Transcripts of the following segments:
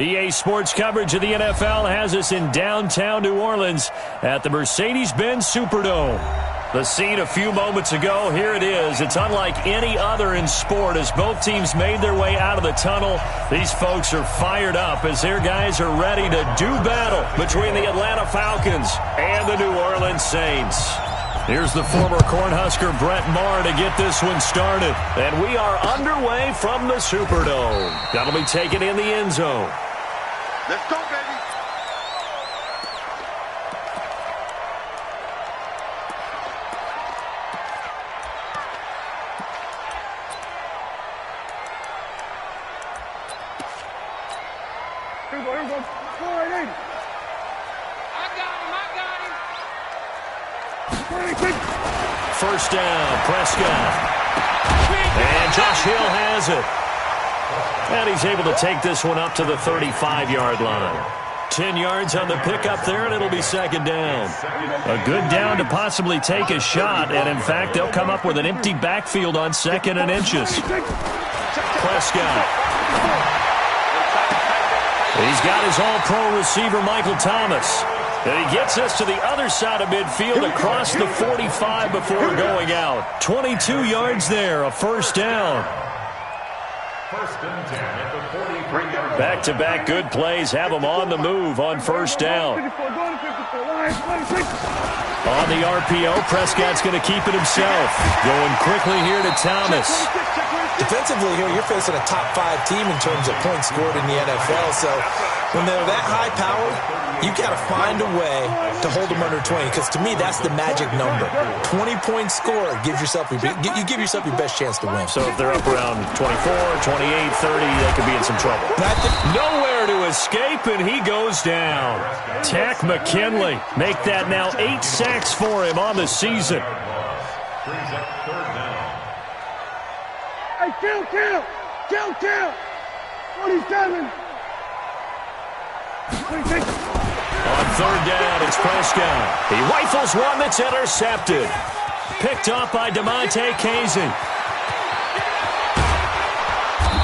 EA Sports coverage of the NFL has us in downtown New Orleans at the Mercedes-Benz Superdome. The scene a few moments ago, here it is. It's unlike any other in sport as both teams made their way out of the tunnel. These folks are fired up as their guys are ready to do battle between the Atlanta Falcons and the New Orleans Saints. Here's the former Cornhusker Brett Maher to get this one started. And we are underway from the Superdome. That'll be taken in the end zone. Let's go, baby. Here we go. Go right in. I got him. First down, Prescott. And Josh Hill has it. And he's able to take this one up to the 35-yard line. 10 yards on the pickup there, and it'll be second down. A good down to possibly take a shot, and in fact, they'll come up with an empty backfield on second and inches. Prescott. He's got his all-pro receiver, Michael Thomas. And he gets us to the other side of midfield across the 45 before going out. 22 yards there, a first down. Back-to-back good plays have them on the move on first down. On the RPO, Prescott's going to keep it himself. Going quickly here to Thomas. Defensively here, you're facing a top-5 team in terms of points scored in the NFL. So when they're that high-powered, you got to find a way to hold them under 20. Because to me, that's the magic number. 20-point score gives yourself you give yourself your best chance to win. So if they're up around 24, 28, 30, they could be in some trouble. Nowhere to escape, and he goes down. Tack McKinley make that now 8 sacks for him on the season. Hey, kill! 47. 26. On third down, it's Prescott. He rifles one that's intercepted. Picked off by DeMonte Kazin.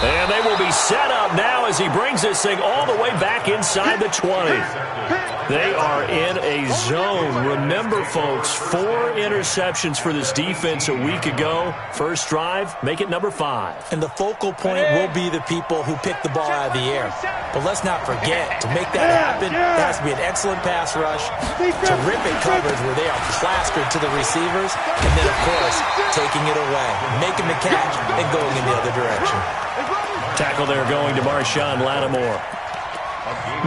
And they will be set up now as he brings this thing all the way back inside the 20. They are in a zone. Remember, folks, 4 interceptions for this defense a week ago. First drive, make it number 5. And the focal point will be the people who pick the ball out of the air. But let's not forget, to make that happen, there has to be an excellent pass rush, terrific coverage where they are plastered to the receivers, and then, of course, taking it away, making the catch, and going in the other direction. Tackle there going to Marshawn Lattimore.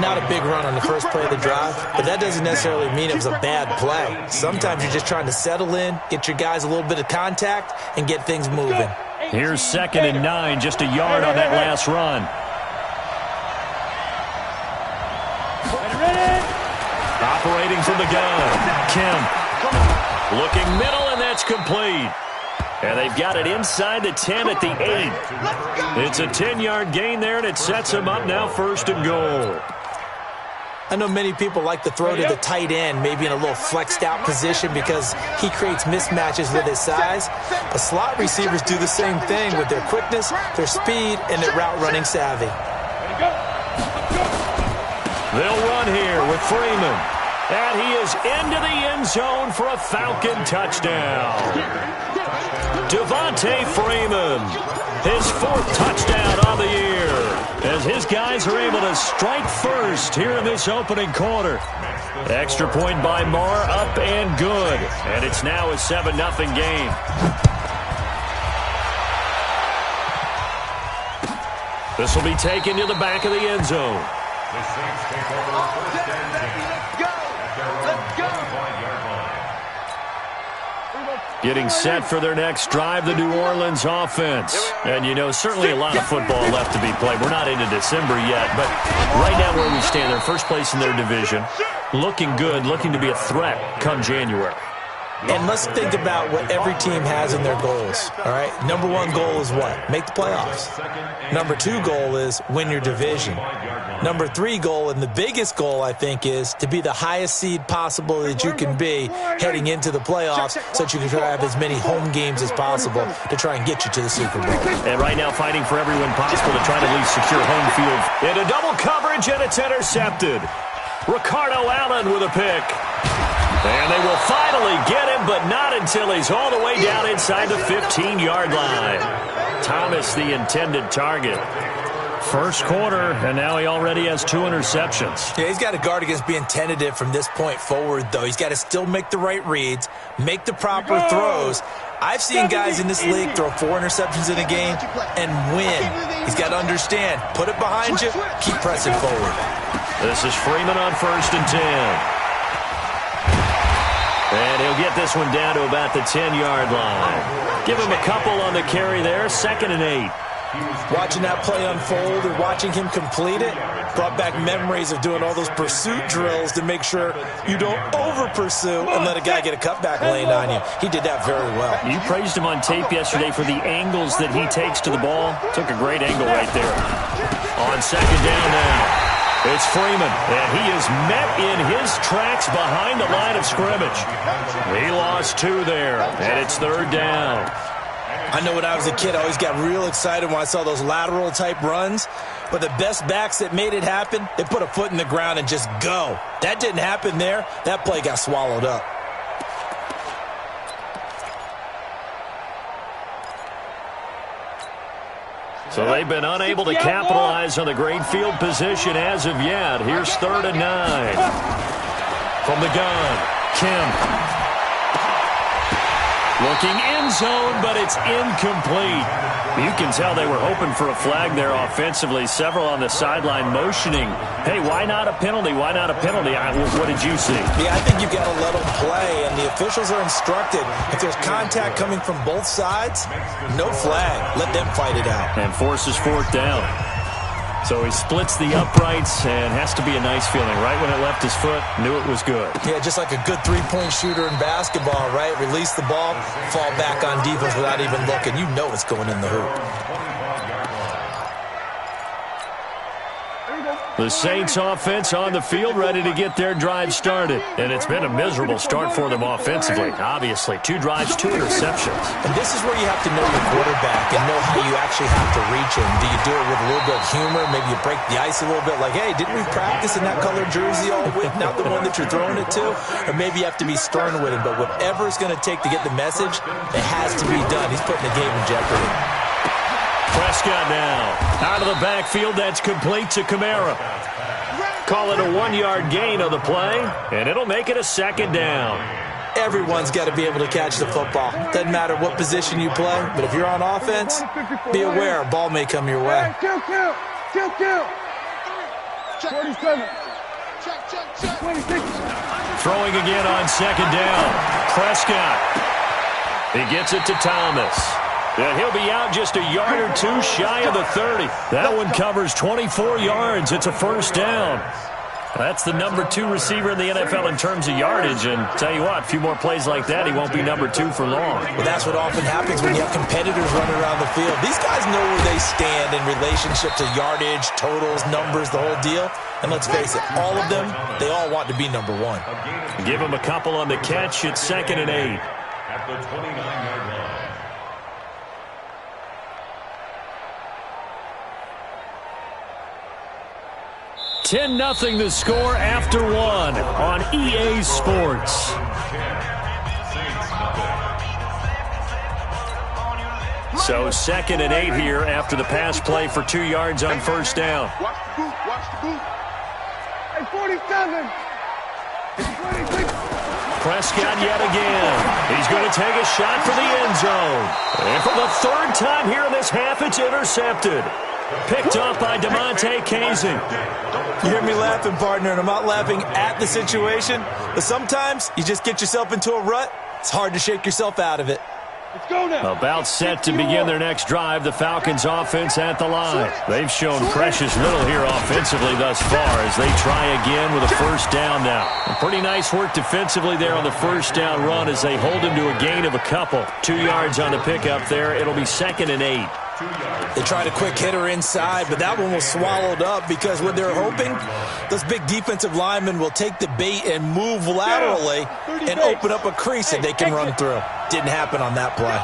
Not a big run on the first play of the drive, but that doesn't necessarily mean it was a bad play. Sometimes you're just trying to settle in, get your guys a little bit of contact, and get things moving. Here's 2nd and 9, just a yard on that last run. Operating from the gun, Kemp. Looking middle, and that's complete. And they've got it inside the 10 at the 8. It's a 10-yard gain there, and it sets them up now 1st and goal. I know many people like to throw to the tight end, maybe in a little flexed out position because he creates mismatches with his size. But slot receivers do the same thing with their quickness, their speed, and their route running savvy. They'll run here with Freeman. And he is into the end zone for a Falcon touchdown. Devontae Freeman, his 4th touchdown on the year, as his guys are able to strike first here in this opening quarter. Extra point by Maher, up and good. And it's now a 7-0 game. This will be taken to the back of the end zone. The Saints take over first down. Let's go. Getting set for their next drive, the New Orleans offense. And, you know, certainly a lot of football left to be played. We're not into December yet, but right now where we stand, they're first place in their division. Looking good, looking to be a threat come January. And let's think about what every team has in their goals, all right? Number one goal is what? Make the playoffs. Number two goal is win your division. Number three goal, and the biggest goal, I think, is to be the highest seed possible that you can be heading into the playoffs so that you can try to have as many home games as possible to try and get you to the Super Bowl. And right now fighting for every win possible to try to at least secure home field. Into double coverage, and it's intercepted. Ricardo Allen with a pick. And they will finally get him, but not until he's all the way down inside the 15-yard line. Thomas, the intended target. First quarter, and now he already has 2 interceptions. Yeah, he's got to guard against being tentative from this point forward, though. He's got to still make the right reads, make the proper throws. I've seen guys in this league throw 4 interceptions in a game and win. He's got to understand, put it behind you, keep pressing forward. This is Freeman on 1st and 10. And he'll get this one down to about the 10-yard line. Give him a couple on the carry there, 2nd and 8. Watching that play unfold and watching him complete it brought back memories of doing all those pursuit drills to make sure you don't over-pursue and let a guy get a cutback lane on you. He did that very well. You praised him on tape yesterday for the angles that he takes to the ball. Took a great angle right there. On 2nd down now. It's Freeman, and he is met in his tracks behind the line of scrimmage. He lost 2 there, and it's 3rd down. I know when I was a kid, I always got real excited when I saw those lateral-type runs. But the best backs that made it happen, they put a foot in the ground and just go. That didn't happen there. That play got swallowed up. So they've been unable to capitalize on the great field position as of yet. Here's 3rd and 9. From the gun, Kemp. Looking end zone, but it's incomplete. You can tell they were hoping for a flag there offensively. Several on the sideline motioning, hey, why not a penalty? Why not a penalty? What did you see? Yeah, I think you've got to let them play, and the officials are instructed. If there's contact coming from both sides, no flag. Let them fight it out. And forces 4th down. So he splits the uprights, and has to be a nice feeling. Right when it left his foot, knew it was good. Yeah, just like a good three-point shooter in basketball, right? Release the ball, fall back on defense without even looking. You know it's going in the hoop. The Saints offense on the field, ready to get their drive started. And it's been a miserable start for them offensively. Obviously, 2 drives, 2 interceptions. And this is where you have to know your quarterback and know how you actually have to reach him. Do you do it with a little bit of humor? Maybe you break the ice a little bit like, hey, didn't we practice in that colored jersey all week? Not the one that you're throwing it to? Or maybe you have to be stern with him. But whatever it's going to take to get the message, it has to be done. He's putting the game in jeopardy. Prescott now. Out of the backfield, that's complete to Kamara. Call it a 1-yard gain on the play, and it'll make it a 2nd down. Everyone's got to be able to catch the football. Doesn't matter what position you play, but if you're on offense, be aware a ball may come your way. Kill. 47. 26. Throwing again on 2nd down. Prescott. He gets it to Thomas. And he'll be out just a yard or 2 shy of the 30. That one covers 24 yards. It's a 1st down. That's the number 2 receiver in the NFL in terms of yardage. And tell you what, a few more plays like that, he won't be number 2 for long. Well, that's what often happens when you have competitors running around the field. These guys know where they stand in relationship to yardage, totals, numbers, the whole deal. And let's face it, all of them, they all want to be number 1. Give him a couple on the catch. It's 2nd and 8. At the 29-yard line. 10-0 the score after 1 on EA Sports. So 2nd and 8 here after the pass play for 2 yards on 1st down. Watch the boot. Watch the boot. Hey, 47. 26. Prescott yet again. He's going to take a shot for the end zone. And for the 3rd time here in this half, it's intercepted. Picked off by DeMonte Casey. You hear me laughing, partner, and I'm not laughing at the situation, but sometimes you just get yourself into a rut. It's hard to shake yourself out of it. Let's go now. About set to begin their next drive, the Falcons offense at the line. They've shown precious little here offensively thus far as they try again with a first down now. Pretty nice work defensively there on the first down run as they hold him to a gain of a couple. 2 yards on the pickup there. It'll be 2nd and 8. They tried a quick hitter inside, but that one was swallowed up because what they're hoping, those big defensive linemen will take the bait and move laterally and open up a crease that they can run through. Didn't happen on that play.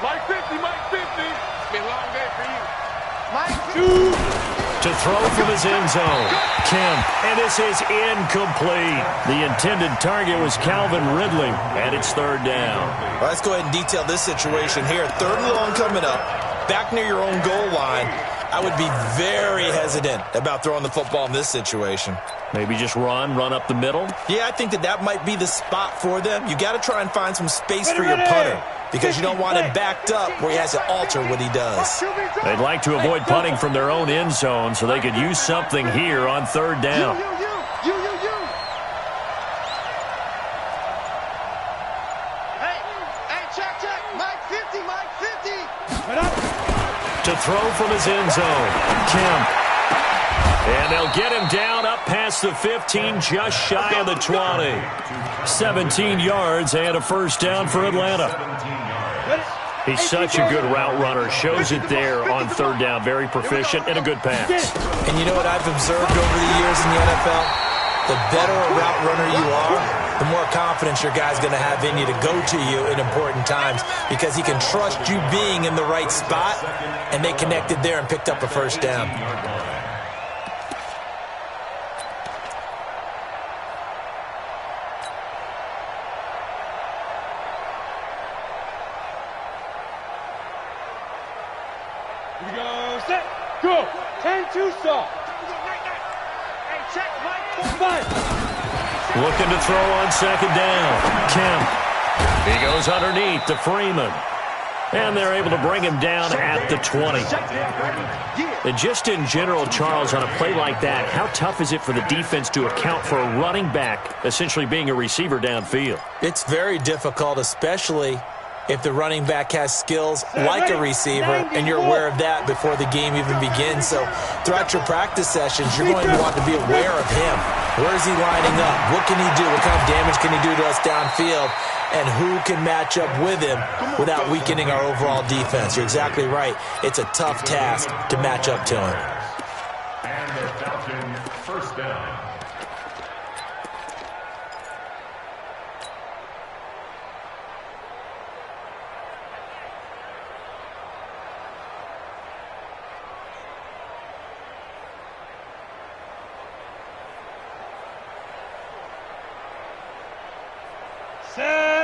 Mike 50, Mike 50. It's been a long day for you. Mike, To throw from his end zone. Kemp, and this is incomplete. The intended target was Calvin Ridley, and it's 3rd down. Well, let's go ahead and detail this situation here. 3rd and long coming up, back near your own goal line. I would be very hesitant about throwing the football in this situation. Maybe just run up the middle. Yeah, I think that might be the spot for them. You got to try and find some space for your punter because you don't want him backed up where he has to alter what he does. They'd like to avoid punting from their own end zone so they could use something here on 3rd down. Hey, check. Mike 50, Mike 50. To throw from his end zone. Kemp. And they'll get him down up past the 15, just shy of the 20. 17 yards and a first down for Atlanta. He's such a good route runner. Shows it there on 3rd down. Very proficient and a good pass. And you know what I've observed over the years in the NFL? The better a route runner you are, the more confidence your guy's going to have in you to go to you in important times because he can trust you being in the right spot, and they connected there and picked up a first down. Here we go. Set. Go. 10-2 stop. Hey, check, Mike. 5. Looking to throw on 2nd down. Kemp. He goes underneath to Freeman. And they're able to bring him down at the 20. And just in general, Charles, on a play like that, how tough is it for the defense to account for a running back essentially being a receiver downfield? It's very difficult, especially if the running back has skills like a receiver, and you're aware of that before the game even begins. So throughout your practice sessions, you're going to want to be aware of him. Where is he lining up? What can he do? What kind of damage can he do to us downfield? And who can match up with him without weakening our overall defense? You're exactly right. It's a tough task to match up to him. And the Falcons first down.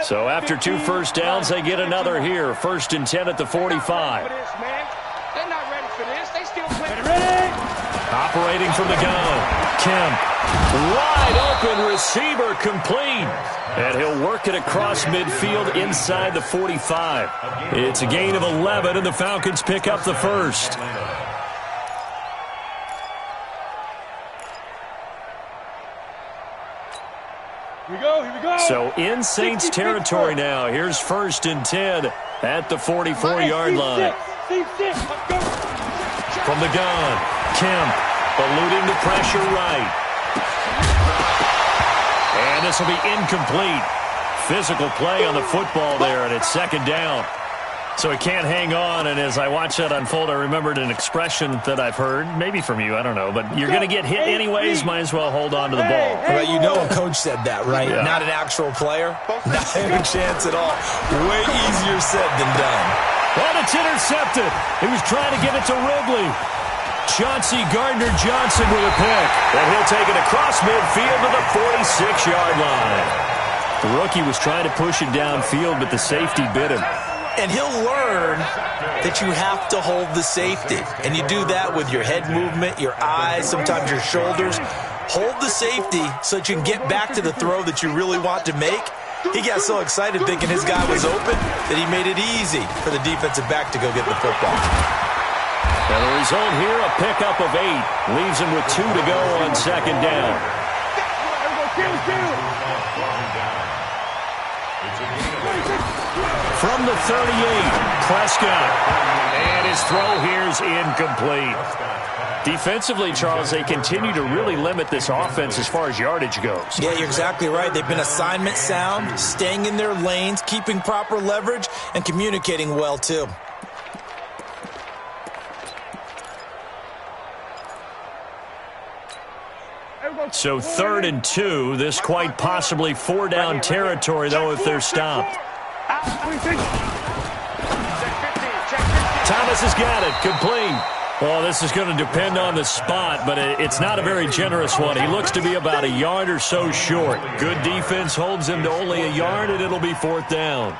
So after 2 first downs, they get another here. 1st and 10 at the 45. They're not ready for this. They still playing. Operating from the gun. Kemp. Wide open receiver complete. And he'll work it across midfield inside the 45. It's a gain of 11, and the Falcons pick up the first. Here we go. So in Saints territory now. Here's 1st and 10 at the 44-yard line. From the gun, Kemp eluding the pressure right. And this will be incomplete. Physical play on the football there, and it's 2nd down. So he can't hang on, and as I watched that unfold, I remembered an expression that I've heard, maybe from you, I don't know, but you're going to get hit anyways, might as well hold on to the ball. Well, you know a coach said that, right? Yeah. Not an actual player. Not a chance at all. Way easier said than done. And it's intercepted. He was trying to give it to Ridley. Chauncey Gardner-Johnson with a pick, and he'll take it across midfield to the 46-yard line. The rookie was trying to push it downfield, but the safety bit him. And he'll learn that you have to hold the safety. And you do that with your head movement, your eyes, sometimes your shoulders. Hold the safety so that you can get back to the throw that you really want to make. He got so excited thinking his guy was open that he made it easy for the defensive back to go get the football. And the result here, a pickup of 8. Leaves him with 2 to go on 2nd down. From the 38, Prescott. And his throw here is incomplete. Defensively, Charles, they continue to really limit this offense as far as yardage goes. Yeah, you're exactly right. They've been assignment sound, staying in their lanes, keeping proper leverage, and communicating well, too. So 3rd and 2. This quite possibly 4-down territory, though, if they're stopped. Thomas has got it. Complete. Well, this is going to depend on the spot, but it's not a very generous one. He looks to be about a yard or so short. Good defense holds him to only a yard, and it'll be 4th down.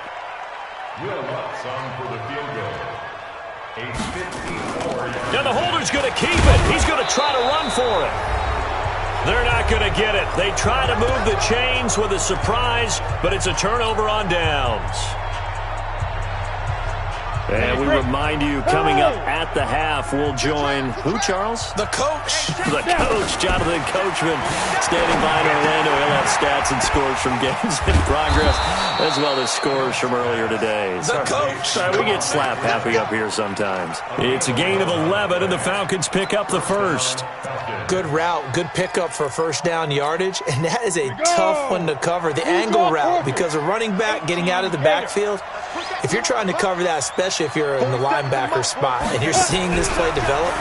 Now the holder's going to keep it. He's going to try to run for it. They're not going to get it. They try to move the chains with a surprise, but it's a turnover on downs. And we remind you, coming up at the half, we'll join who, Charles? The coach. The coach, Jonathan Coachman, standing by in Orlando. He'll have stats and scores from games in progress, as well as scores from earlier today. The coach. Sorry, we get slap happy up here sometimes. It's a gain of 11, and the Falcons pick up the first. Good route, good pickup for 1st down yardage, and that is a tough one to cover. The angle route, because a running back getting out of the backfield, if you're trying to cover that, especially if you're in the linebacker spot and you're seeing this play develop,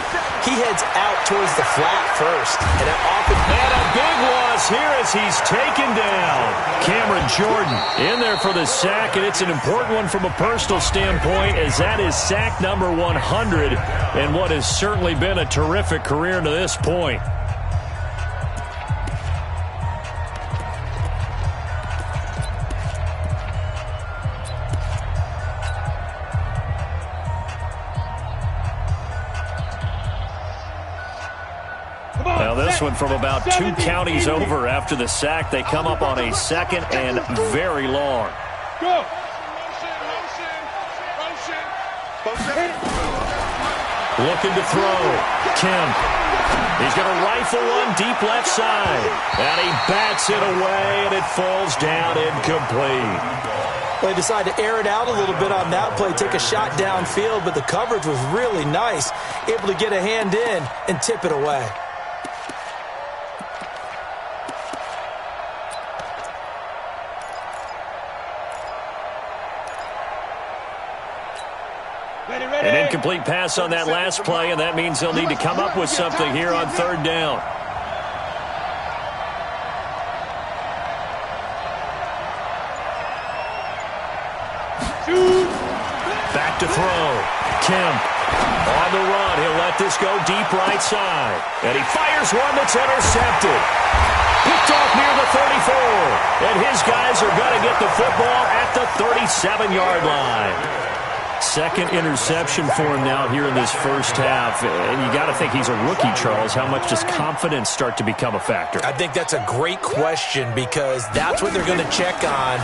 he heads out towards the flat first. And that often... And a big loss here as he's taken down. Cameron Jordan in there for the sack, and it's an important one from a personal standpoint, as that is sack number 100 in what has certainly been a terrific career to this point. Now this one from about 2 counties over after the sack. They come up on a 2nd and very long. Go. Looking to throw. Kemp. He's going to rifle one deep left side. And he bats it away, and it falls down incomplete. Well, they decided to air it out a little bit on that play, take a shot downfield, but the coverage was really nice, able to get a hand in and tip it away. An incomplete pass on that last play, and that means they'll need to come up with something here on 3rd down. Back to throw. Kemp on the run. He'll let this go deep right side. And he fires one that's intercepted. Picked off near the 34. And his guys are going to get the football at the 37-yard line. 2nd interception for him now here in this first half. And you got to think he's a rookie, Charles. How much does confidence start to become a factor? I think that's a great question, because that's what they're going to check on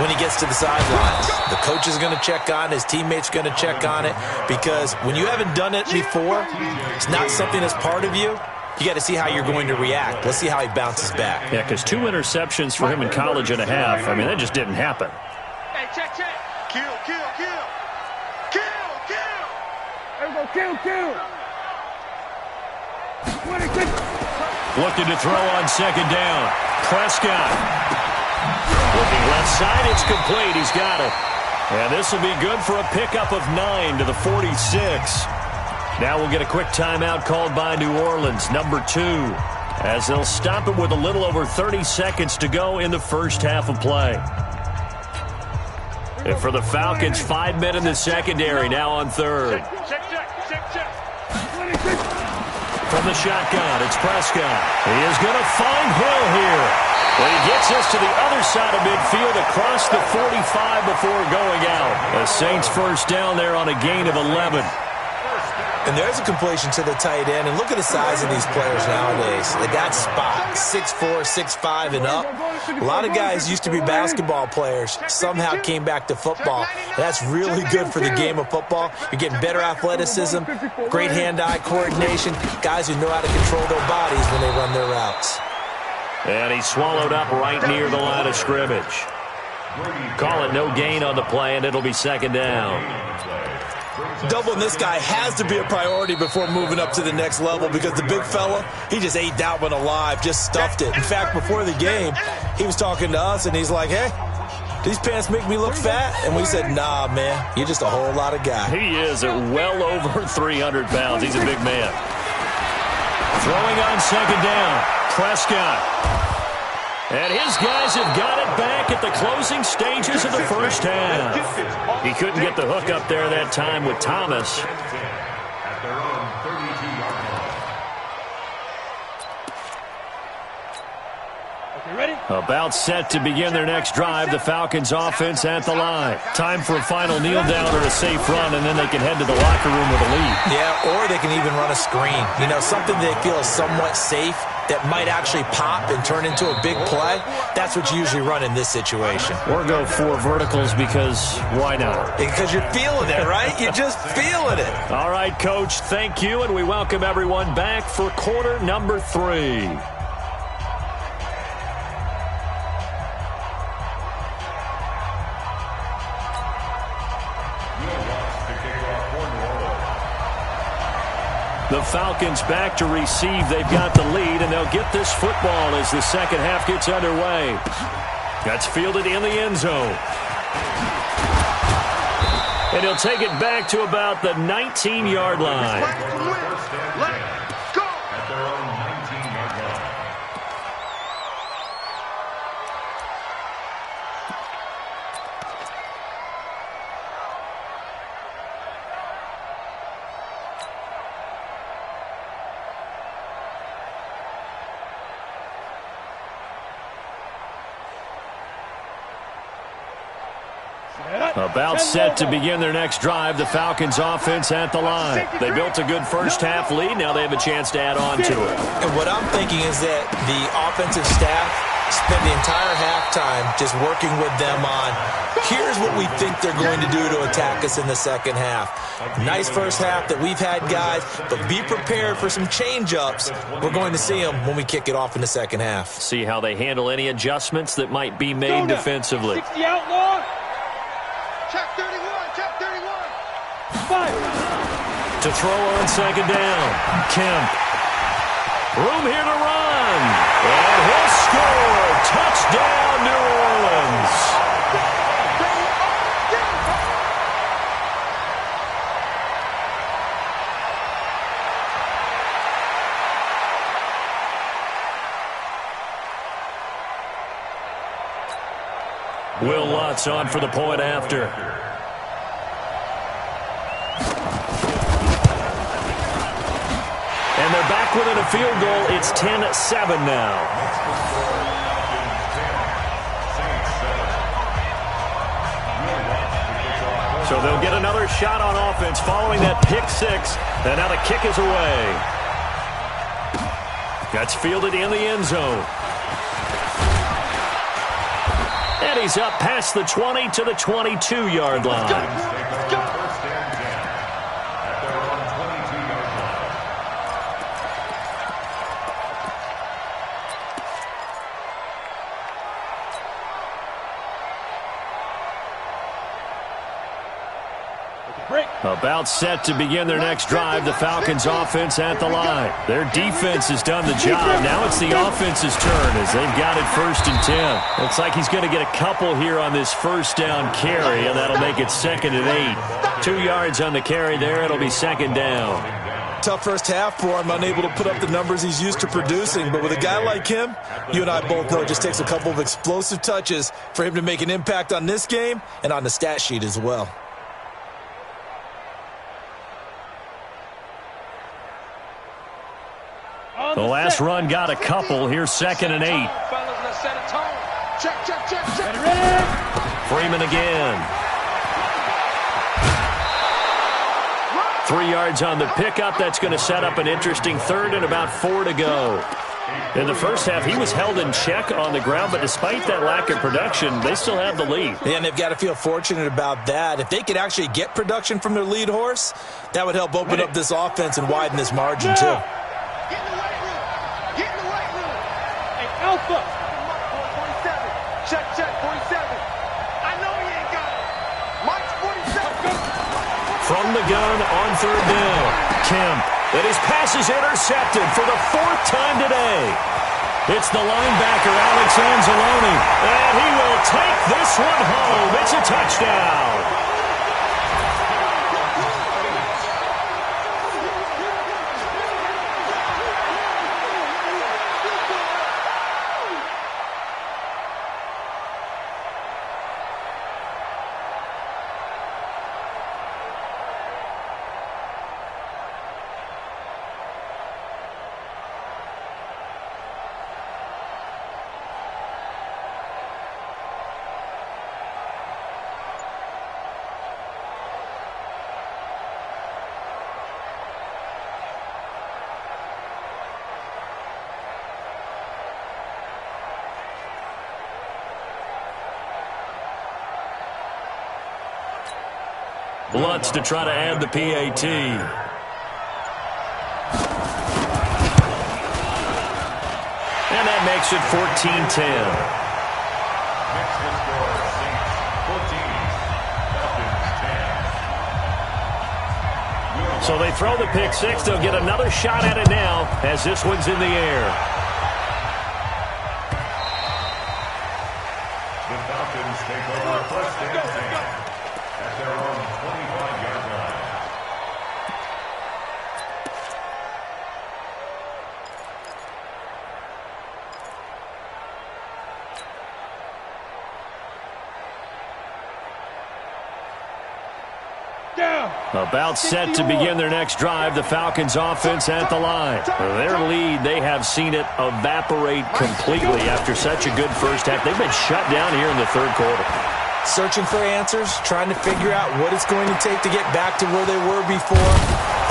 when he gets to the sidelines. The coach is going to check on, his teammates are going to check on it, because when you haven't done it before, it's not something that's part of you. You got to see how you're going to react. Let's see how he bounces back. Yeah, because 2 interceptions for him in college and a half. I mean, that just didn't happen. Hey, check. Kill. Looking to throw on 2nd down. Prescott. Looking left side, it's complete. He's got it. And this will be good for a pickup of 9 to the 46. Now we'll get a quick timeout called by New Orleans, number 2, as they'll stop it with a little over 30 seconds to go in the first half of play. And for the Falcons, 5 men in the secondary, now on 3rd. Check. From the shotgun, it's Prescott. He is going to find Hill here. But he gets us to the other side of midfield across the 45 before going out. The Saints first down there on a gain of 11. And there's a completion to the tight end. And look at the size of these players nowadays. At that spot, 6'4", 6'5", and up. A lot of guys used to be basketball players, somehow came back to football. And that's really good for the game of football. You're getting better athleticism, great hand-eye coordination, guys who know how to control their bodies when they run their routes. And he's swallowed up right near the line of scrimmage. Call it no gain on the play, and it'll be second down. Doubling this guy has to be a priority before moving up to the next level because the big fella, he just ate that one alive, just stuffed it. In fact, before the game, he was talking to us, and he's like, hey, these pants make me look fat? And we said, nah, man, you're just a whole lot of guy. He is at well over 300 pounds. He's a big man. Throwing on second down, Prescott. And his guys have got it back at the closing stages of the first half. He couldn't get the hook up there that time with Thomas. At their own 32-yard line. Okay, ready? About set to begin their next drive, the Falcons offense at the line. Time for a final kneel down or a safe run, and then they can head to the locker room with a lead. Yeah, or they can even run a screen. You know, something they feel is somewhat safe that might actually pop and turn into a big play. That's what you usually run in this situation. Or go 4 verticals because why not? Because you're feeling it, right? You're just feeling it. All right, Coach, thank you, and we welcome everyone back for quarter number 3. The Falcons back to receive. They've got the lead, and they'll get this football as the second half gets underway. That's fielded in the end zone. And he'll take it back to about the 19-yard line. Let's go. At their own 19-yard line. About set to begin their next drive, the Falcons offense at the line. They built a good first half lead. Now they have a chance to add on to it. And what I'm thinking is that the offensive staff spent the entire halftime just working with them on, here's what we think they're going to do to attack us in the second half. Nice first half that we've had, guys, but be prepared for some change-ups. We're going to see them when we kick it off in the second half. See how they handle any adjustments that might be made defensively. 60 outlaw. Check 31, check 31. Fire. To throw on second down, Kemp. Room here to run. And he'll score. Touchdown, New Orleans. Will Lutz on for the point after. And they're back within a field goal. It's 10-7 now. So they'll get another shot on offense following that pick six. And now the kick is away. That's fielded in the end zone. And he's up past the 20 to the 22-yard line. Let's go. First and 10. At their own 22-yard line. Break. About set to begin their next drive, the Falcons offense at the line. Their defense has done the job. Now it's the offense's turn as they've got it 1st and 10. Looks like he's going to get a couple here on this first down carry, and that'll make it 2nd and 8. 2 yards on the carry there. It'll be second down. Tough first half for him, unable to put up the numbers he's used to producing. But with a guy like him, you and I both know it just takes a couple of explosive touches for him to make an impact on this game and on the stat sheet as well. The last run got a couple. Here's 2nd and 8. Check, check, check, check. Freeman again. 3 yards on the pickup. That's going to set up an interesting 3rd and about 4 to go. In the first half, he was held in check on the ground, but despite that lack of production, they still have the lead. Yeah, and they've got to feel fortunate about that. If they could actually get production from their lead horse, that would help open up this offense and widen this margin, too. Get in the weight room. Get in the weight room. Hey, Alpha. from the gun on third down. Kemp. And his pass is intercepted for the 4th time today. It's the linebacker, Alex Anzalone. And he will take this one home. It's a touchdown. Lutz to try to add the PAT. And that makes it 14-10. Next to score, Saints 14, Falcons 10. So they throw the pick six. They'll get another shot at it now as this one's in the air. The Falcons take over first and 10 at their own 25-yard line. About set to begin their next drive, the Falcons offense at the line. Their lead, they have seen it evaporate completely after such a good first half. They've been shut down here in the third quarter. Searching for answers, trying to figure out what it's going to take to get back to where they were before.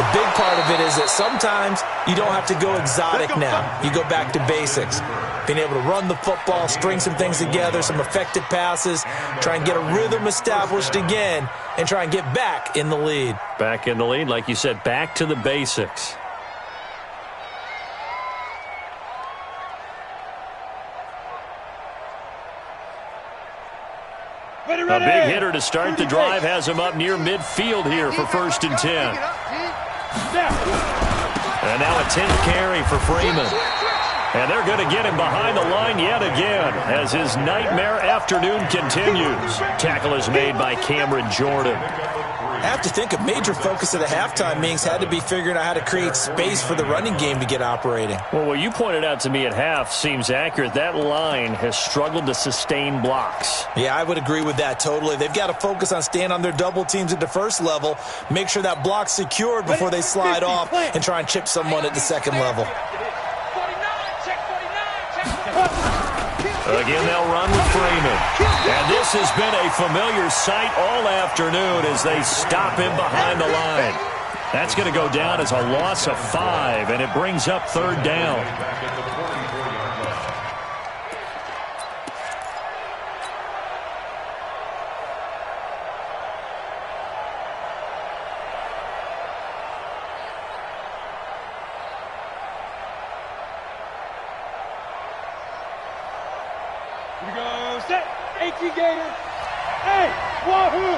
The big part of it is that sometimes you don't have to go exotic now. You go back to basics. Being able to run the football, string some things together, some effective passes, try and get a rhythm established again, and try and get back in the lead. Back in the lead, like you said, back to the basics. A big hitter to start the drive has him up near midfield here for 1st and 10. And now a 10th carry for Freeman. And they're going to get him behind the line yet again as his nightmare afternoon continues. Tackle is made by Cameron Jordan. I have to think a major focus of the halftime meetings had to be figuring out how to create space for the running game to get operating. Well, what you pointed out to me at half seems accurate. That line has struggled to sustain blocks. Yeah, I would agree with that totally. They've got to focus on staying on their double teams at the first level, make sure that block's secured before they slide off and try and chip someone at the second level. Again, they'll run with Freeman. And this has been a familiar sight all afternoon as they stop him behind the line. That's going to go down as a loss of 5, and it brings up 3rd down. Back at the 44-yard line. Here we go. Set. AT Gators. Hey, wahoo.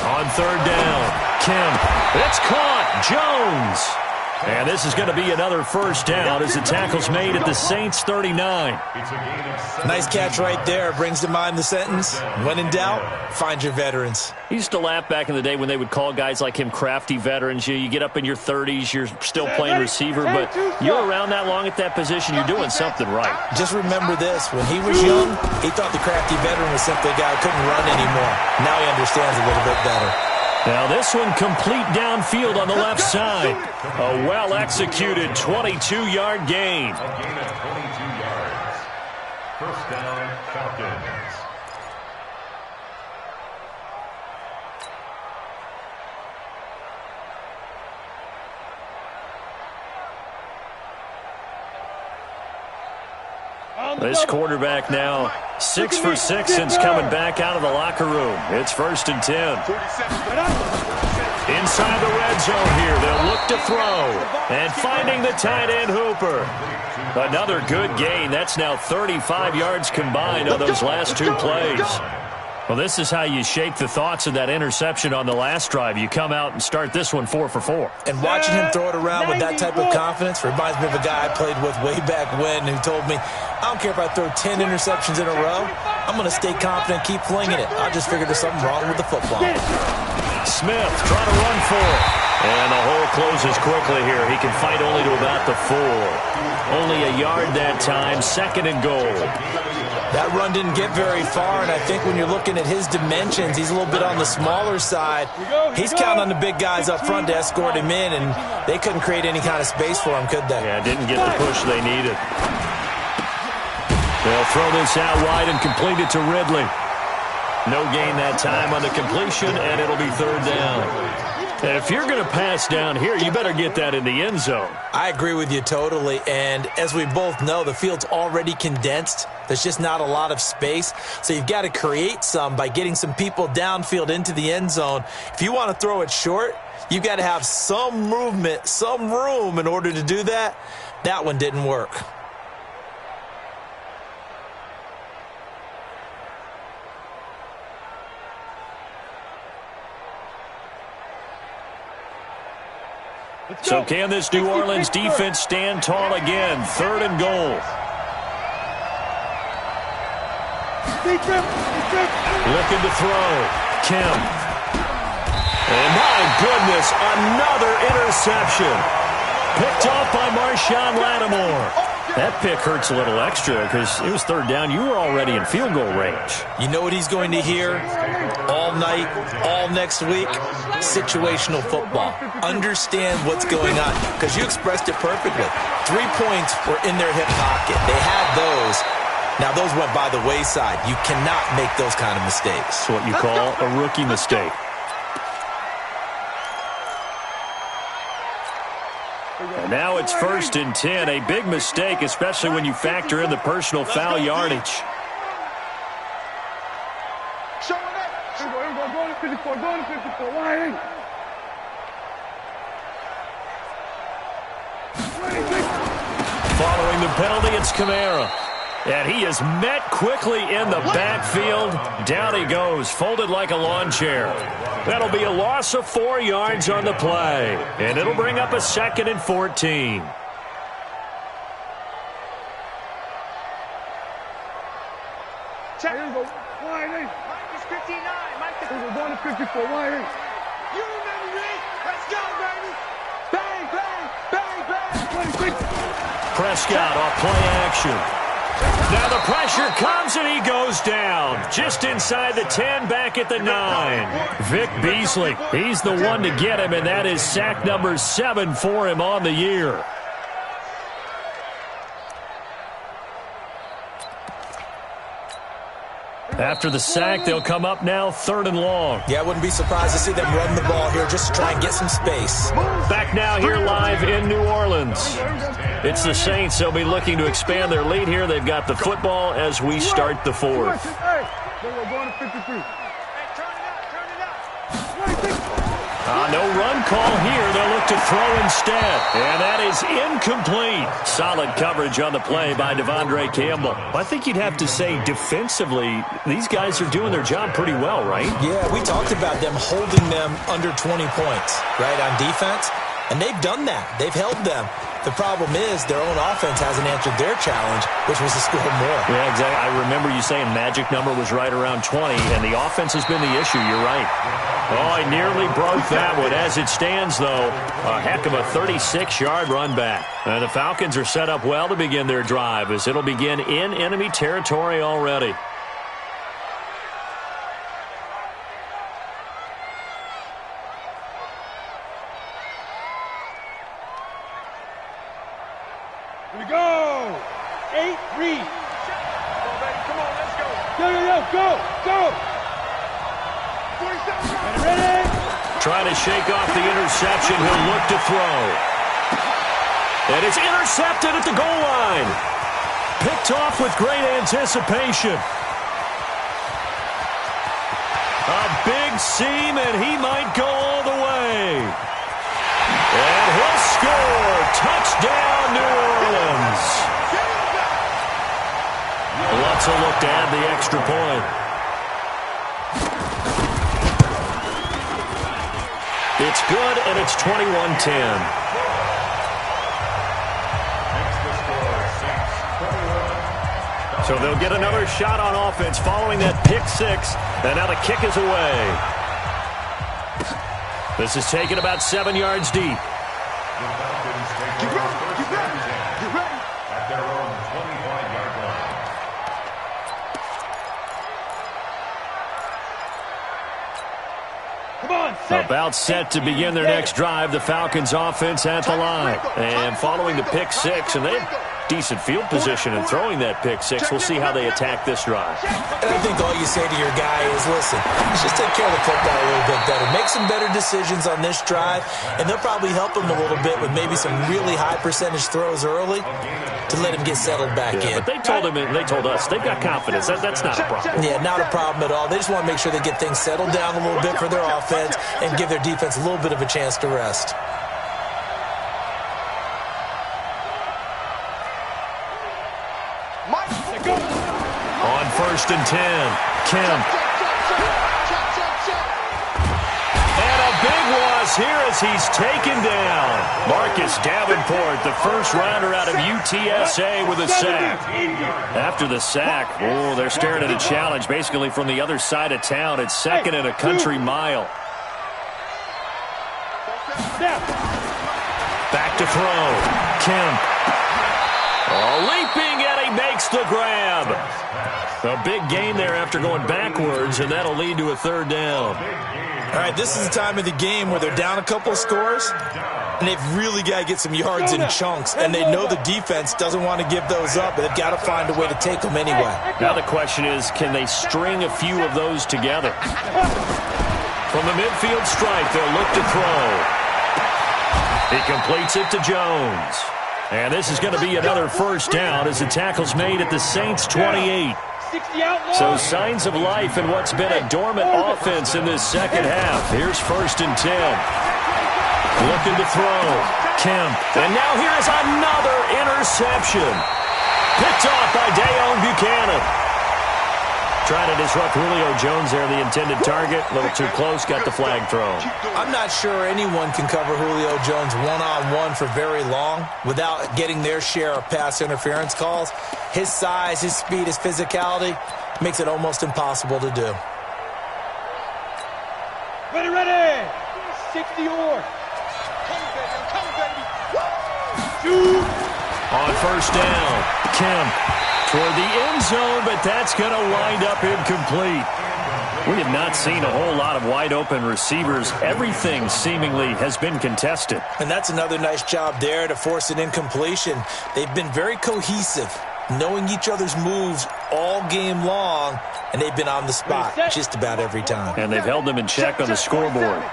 On 3rd down, Kemp. It's caught. Jones. And this is going to be another 1st down as the tackle's made at the Saints' 39. It's a gain of 7. Nice catch right there. Brings to mind the sentence, when in doubt, find your veterans. I used to laugh back in the day when they would call guys like him crafty veterans. You get up in your 30s, you're still playing receiver, but you're around that long at that position, you're doing something right. Just remember this. When he was young, he thought the crafty veteran was simply a guy who couldn't run anymore. Now he understands a little bit better. Now this one complete downfield on the left side. A well-executed 22-yard gain. A gain of 22 yards. 1st down, Falcons. This quarterback now 6 for 6 since coming back out of the locker room. It's 1st and 10. Inside the red zone here, they'll look to throw. And finding the tight end Hooper. Another good gain. That's now 35 yards combined on those last 2 plays. Well, this is how you shake the thoughts of that interception on the last drive. You come out and start this one 4 for 4. And watching him throw it around with that type of confidence reminds me of a guy I played with way back when who told me, I don't care if I throw 10 interceptions in a row, I'm going to stay confident, keep flinging it. I just figured there's something wrong with the football. Smith trying to run for it. And the hole closes quickly here. He can fight only to about the 4. Only a yard that time, 2nd and goal. That run didn't get very far, and I think when you're looking at his dimensions, he's a little bit on the smaller side. He's counting on the big guys up front to escort him in, and they couldn't create any kind of space for him, could they? Yeah, didn't get the push they needed. They'll throw this out wide and complete it to Ridley. No gain that time on the completion, and it'll be 3rd down. And if you're going to pass down here, you better get that in the end zone. I agree with you totally, and as we both know, the field's already condensed. There's just not a lot of space, so you've got to create some by getting some people downfield into the end zone. If you want to throw it short, you've got to have some movement, some room in order to do that. That one didn't work. So can this New Orleans defense stand tall again? 3rd and goal. Looking to throw. Kim. And my goodness, another interception. Picked off by Marshawn Lattimore. That pick hurts a little extra because it was 3rd down. You were already in field goal range. You know what he's going to hear all night, all next week? Situational football. Understand what's going on, because you expressed it perfectly. 3 points were in their hip pocket. They had those. Now, those went by the wayside. You cannot make those kind of mistakes. It's what you call a rookie mistake. And now it's 1st and 10. A big mistake, especially when you factor in the personal foul yardage. Following the penalty, it's Kamara. And he is met quickly in the backfield. Down he goes, folded like a lawn chair. That'll be a loss of 4 yards on the play. And it'll bring up a 2nd and 14. Check. Here we go. Mike is 59. Mike is going to 54. Why? You remember me? Let's go, baby. Bang, bang, bang, bang. Prescott off play action. Now the pressure comes and he goes down. Just inside the 10, back at the 9. Vic Beasley, he's the one to get him, and that is sack number 7 for him on the year. After the sack, they'll come up now 3rd and long. Yeah, I wouldn't be surprised to see them run the ball here just to try and get some space. Back now here live in New Orleans. It's the Saints. They'll be looking to expand their lead here. They've got the football as we start the 4th. No run call here. They'll look to throw instead. And that is incomplete. Solid coverage on the play by Devondre Campbell. I think you'd have to say defensively, these guys are doing their job pretty well, right? Yeah, we talked about them holding them under 20 points, right, on defense. And they've done that. They've held them. The problem is their own offense hasn't answered their challenge, which was to score more. Yeah, exactly. I remember you saying magic number was right around 20, and the offense has been the issue. You're right. Oh, I nearly broke that one. As it stands, though, a heck of a 36-yard run back. And the Falcons are set up well to begin their drive, as it'll begin in enemy territory already. Here we go. 8-3. Come on, let's go. Go. 47. Ready? Trying to shake off the interception. He'll look to throw. And it's intercepted at the goal line. Picked off with great anticipation. A big seam, and he might go all the way. And he'll score. Touchdown, New Orleans. Let's look to add the extra point. It's good, and it's 21-10. So they'll get another shot on offense following that pick six. And now the kick is away. This is taken about 7 yards deep. Get ready. At their own 25-yard line. Come on, set. About set to begin their next drive. The Falcons offense at the line. And following the pick six, and they have decent field position in throwing that pick six. We'll see how they attack this drive. And I think all you say to your guy is, listen, let's just take care of the football a little bit better. Make some better decisions on this drive, and they'll probably help him a little bit with maybe some really high percentage throws early to let him get settled back in. But they told him and they told us they've got confidence. That's not a problem. Yeah, not a problem at all. They just want to make sure they get things settled down a little bit for their offense and give their defense a little bit of a chance to rest. On 1st and 10, Kemp. And a big loss here as he's taken down. Marcus Davenport, the first rounder out of UTSA with a sack. After the sack, they're staring at a challenge basically from the other side of town. It's 2nd and a country mile. Back to throw. Kemp. Leaping, and he makes the grab. A big gain there after going backwards, and that'll lead to a 3rd down. All right, this is the time of the game where they're down a couple of scores, and they've really got to get some yards in chunks, and they know the defense doesn't want to give those up, but they've got to find a way to take them anyway. Now the question is, can they string a few of those together? From the midfield stripe, they'll look to throw. He completes it to Jones. And this is going to be another 1st down as the tackle's made at the Saints' 28. So signs of life in what's been a dormant offense in this second half. Here's 1st and 10. Looking to throw. Kemp. And now here's another interception. Picked off by Dayon Buchanan. Trying to disrupt Julio Jones there, the intended target. A little too close, got the flag thrown. I'm not sure anyone can cover Julio Jones one-on-one for very long without getting their share of pass interference calls. His size, his speed, his physicality makes it almost impossible to do. Ready. 60 or. Come, baby. On 1st down, Kemp. Toward the end zone, but that's going to wind up incomplete. We have not seen a whole lot of wide-open receivers. Everything seemingly has been contested. And that's another nice job there to force an incompletion. They've been very cohesive, knowing each other's moves all game long, and they've been on the spot just about every time. And they've held them in check on the scoreboard.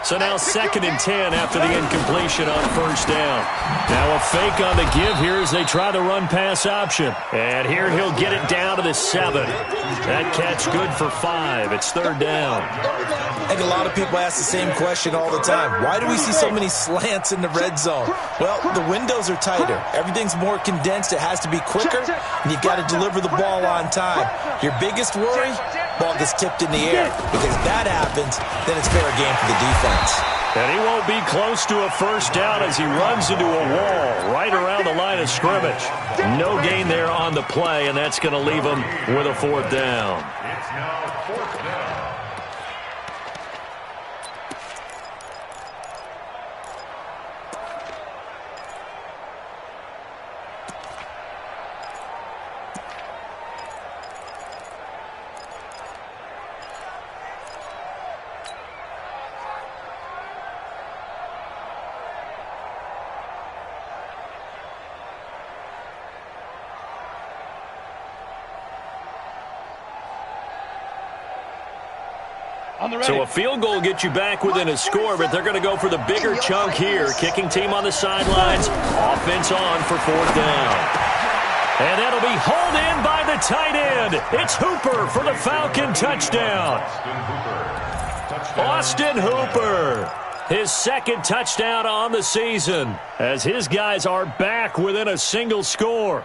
So now 2nd and 10 after the incompletion on 1st down. Now a fake on the give here as they try the run-pass option. And here he'll get it down to the 7. That catch good for 5. It's 3rd down. I think a lot of people ask the same question all the time. Why do we see so many slants in the red zone? Well, the windows are tighter. Everything's more condensed. It has to be quicker, and you've got to deliver the ball on time. Your biggest worry? Ball gets tipped in the air. Because if that happens, then it's fair game for the defense. And he won't be close to a 1st down as he runs into a wall right around the line of scrimmage. No gain there on the play, and that's going to leave him with a 4th down. It's now 4th down. So a field goal gets you back within a score, but they're going to go for the bigger chunk here. Kicking team on the sidelines. Offense on for 4th down. And that'll be hauled in by the tight end. It's Hooper for the Falcon touchdown. Austin Hooper. His 2nd touchdown on the season as his guys are back within a single score.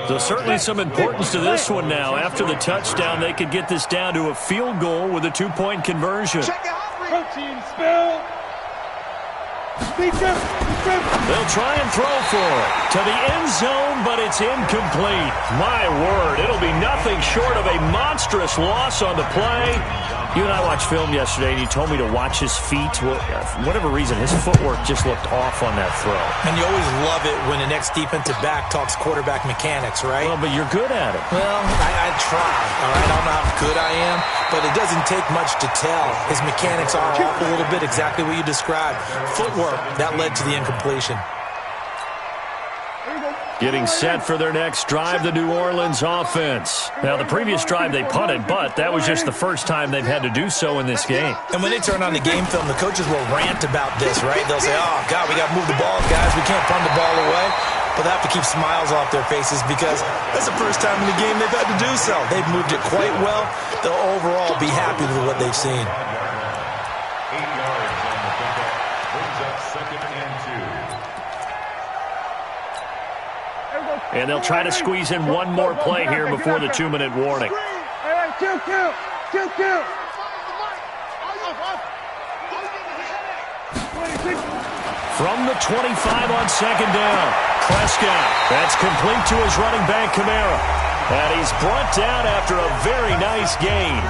So certainly some importance to this one now. After the touchdown, they could get this down to a field goal with a 2-point conversion. Protein spill. They'll try and throw for it to the end zone, but it's incomplete. My word, it'll be nothing short of a monstrous loss on the play. You and I watched film yesterday, and you told me to watch his feet. Well, for whatever reason, his footwork just looked off on that throw. And you always love it when the next defensive back talks quarterback mechanics, right? Well, but you're good at it. Well, I try, all right? I don't know how good I am, but it doesn't take much to tell. His mechanics are off a little bit, exactly what you described. Footwork, that led to the incompletion. Getting set for their next drive, the New Orleans offense. Now, the previous drive they punted, but that was just the first time they've had to do so in this game. And when they turn on the game film, the coaches will rant about this, right? They'll say, oh, God, we got to move the ball, guys. We can't punt the ball away. But they have to keep smiles off their faces because that's the first time in the game they've had to do so. They've moved it quite well. They'll overall be happy with what they've seen. 8 yards on the pickup. Brings up 2nd and 2. And they'll try to squeeze in one more play here before the 2-minute warning. Two. From the 25 on 2nd down, Prescott. That's complete to his running back, Kamara. And he's brought down after a very nice gain.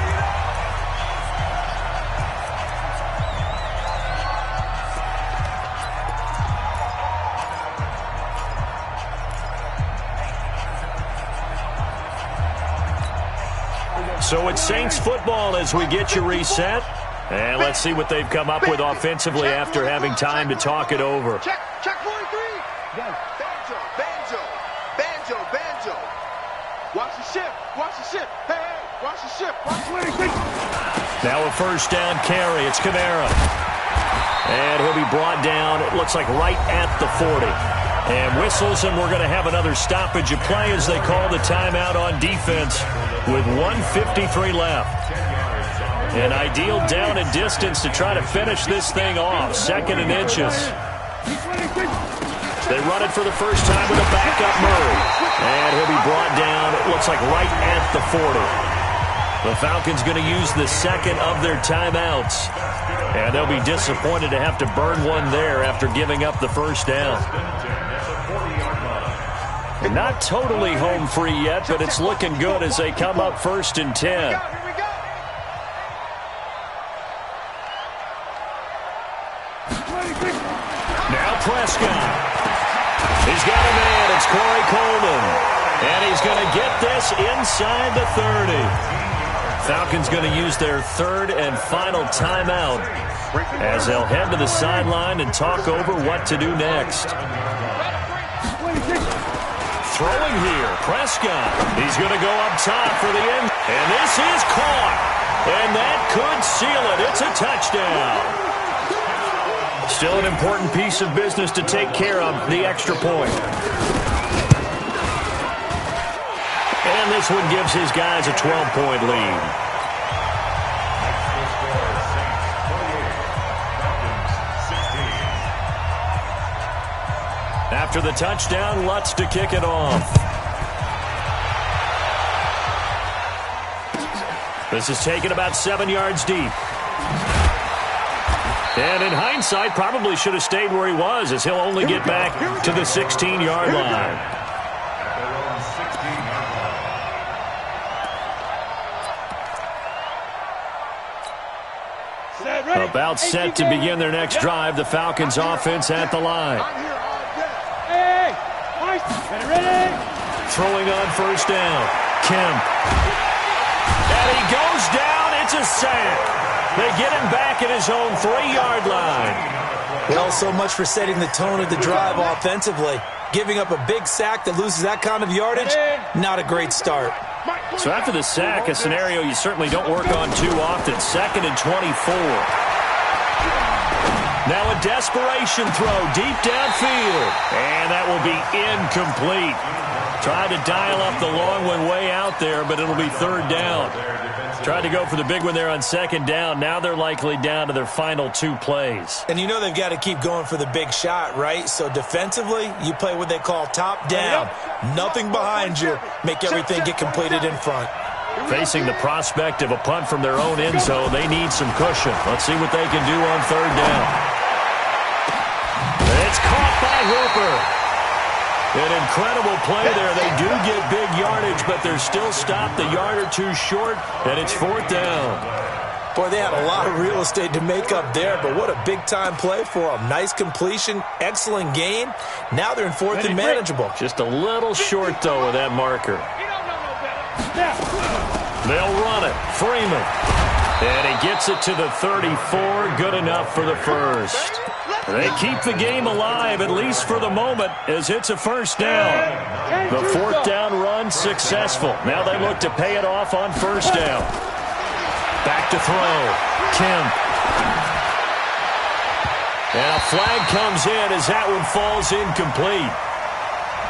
So it's Saints football as we get you reset. And let's see what they've come up with offensively after having time to talk it over. Check 43. Banjo. Watch the ship. Hey, watch the ship. Now a first down carry. It's Kamara. And he'll be brought down, it looks like right at the 40. And whistles, and we're going to have another stoppage of play as they call the timeout on defense with 1:53 left. An ideal down and distance to try to finish this thing off. 2nd and inches. They run it for the first time with a backup Murray. And he'll be brought down, it looks like right at the 40. The Falcons going to use the second of their timeouts. And they'll be disappointed to have to burn one there after giving up the first down. Not totally home free yet, but it's looking good as they come up 1st and 10. Now Prescott. He's got a man. It's Corey Coleman. And he's going to get this inside the 30. Falcons going to use their 3rd and final timeout as they'll head to the sideline and talk over what to do next. Throwing here, Prescott. He's going to go up top for the end. And this is caught. And that could seal it. It's a touchdown. Still an important piece of business to take care of, the extra point. And this one gives his guys a 12-point lead. After the touchdown, Lutz to kick it off. This is taken about 7 yards deep. And in hindsight, probably should have stayed where he was, as he'll only get back to the 16-yard line. About set to begin their next drive, the Falcons offense at the line. Throwing on first down. Kemp. And he goes down. It's a sack. They get him back at his own 3-yard line. Well, so much for setting the tone of the drive offensively. Giving up a big sack that loses that kind of yardage, not a great start. So after the sack, a scenario you certainly don't work on too often. 2nd and 24. Now a desperation throw deep downfield. And that will be incomplete. Tried to dial up the long one way out there, but it'll be 3rd down. Tried to go for the big one there on 2nd down. Now they're likely down to their final 2 plays. And you know they've got to keep going for the big shot, right? So defensively, you play what they call top down. Nothing behind you. Make everything get completed in front. Facing the prospect of a punt from their own end zone, they need some cushion. Let's see what they can do on 3rd down. by Hooper. An incredible play there. They do get big yardage, but they're still stopped a yard or two short, and it's 4th down. Boy, they had a lot of real estate to make up there, but what a big-time play for them. Nice completion, excellent gain. Now they're in 4th and manageable. Just a little short, though, with that marker. They'll run it. Freeman. And he gets it to the 34. Good enough for the first. They keep the game alive, at least for the moment, as it's a first down. The 4th down run successful. Now they look to pay it off on first down. Back to throw. Kemp. And a flag comes in as that one falls incomplete.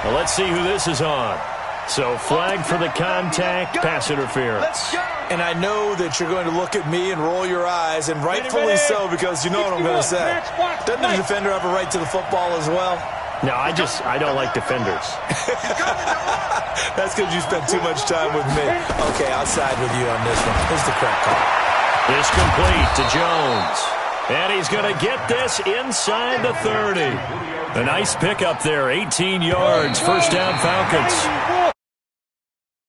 Well, let's see who this is on. So flag for the contact, pass interference. And I know that you're going to look at me and roll your eyes, and rightfully so, because you know what I'm going to say. Doesn't the defender have a right to the football as well? No, I don't like defenders. That's because you spent too much time with me. Okay, I'll side with you on this one. Here's the crack call. It's complete to Jones. And he's going to get this inside the 30. A nice pickup there, 18 yards. First down, Falcons.